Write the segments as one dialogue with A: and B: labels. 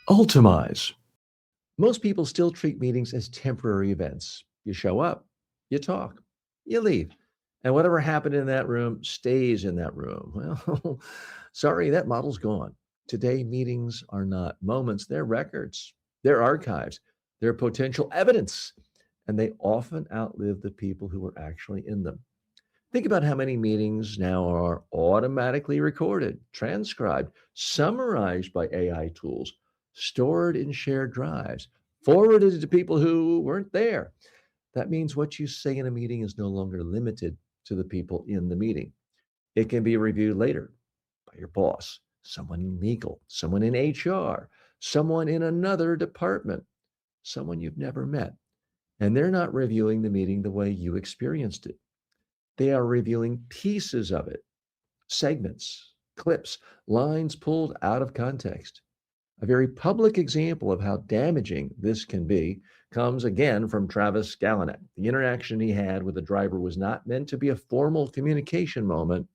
A: Ultamize. Most people still treat meetings as temporary events. You show up, you talk, you leave, and whatever happened in that room stays in that room. Well, sorry, that model's gone. Today, meetings are not moments, they're records, they're archives, they're potential evidence, and they often outlive the people who were actually in them. Think about how many meetings now are automatically recorded, transcribed, summarized by AI tools, stored in shared drives, forwarded to people who weren't there. That means what you say in a meeting is no longer limited to the people in the meeting. It can be reviewed later by your boss, someone in legal, someone in HR, someone in another department, someone you've never met. And they're not reviewing the meeting the way you experienced it. They are reviewing pieces of it, segments, clips, lines pulled out of context. A very public example of how damaging this can be comes again from Travis Galinet. The interaction he had with the driver was not meant to be a formal communication moment.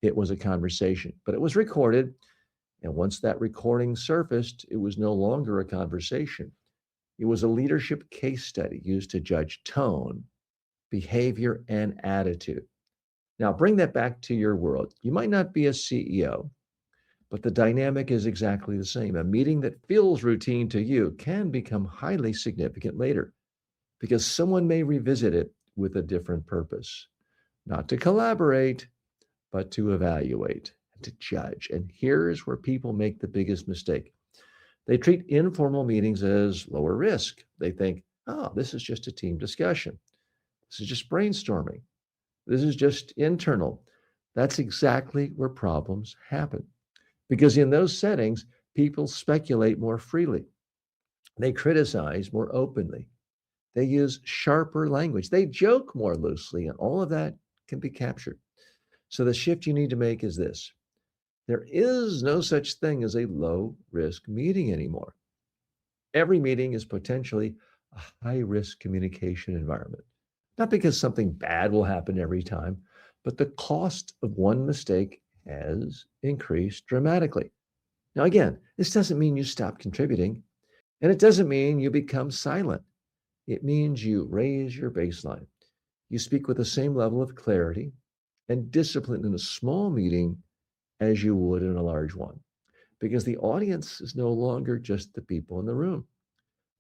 A: It was a conversation, but it was recorded. And once that recording surfaced, it was no longer a conversation. It was a leadership case study used to judge tone, behavior, and attitude. Now, bring that back to your world. You might not be a CEO, but the dynamic is exactly the same. A meeting that feels routine to you can become highly significant later because someone may revisit it with a different purpose, not to collaborate, but to evaluate and to judge. And here's where people make the biggest mistake. They treat informal meetings as lower risk. They think, oh, this is just a team discussion. This is just brainstorming. This is just internal. That's exactly where problems happen. Because in those settings, people speculate more freely. They criticize more openly. They use sharper language. They joke more loosely, and all of that can be captured. So the shift you need to make is this: there is no such thing as a low risk meeting anymore. Every meeting is potentially a high risk communication environment. Not because something bad will happen every time, but the cost of one mistake has increased dramatically. Now, again, this doesn't mean you stop contributing, and it doesn't mean you become silent. It means you raise your baseline. You speak with the same level of clarity and discipline in a small meeting as you would in a large one, because the audience is no longer just the people in the room.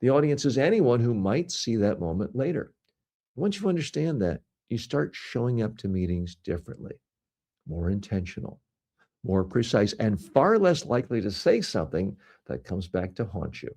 A: The audience is anyone who might see that moment later. Once you understand that, you start showing up to meetings differently, more intentional, more precise, and far less likely to say something that comes back to haunt you.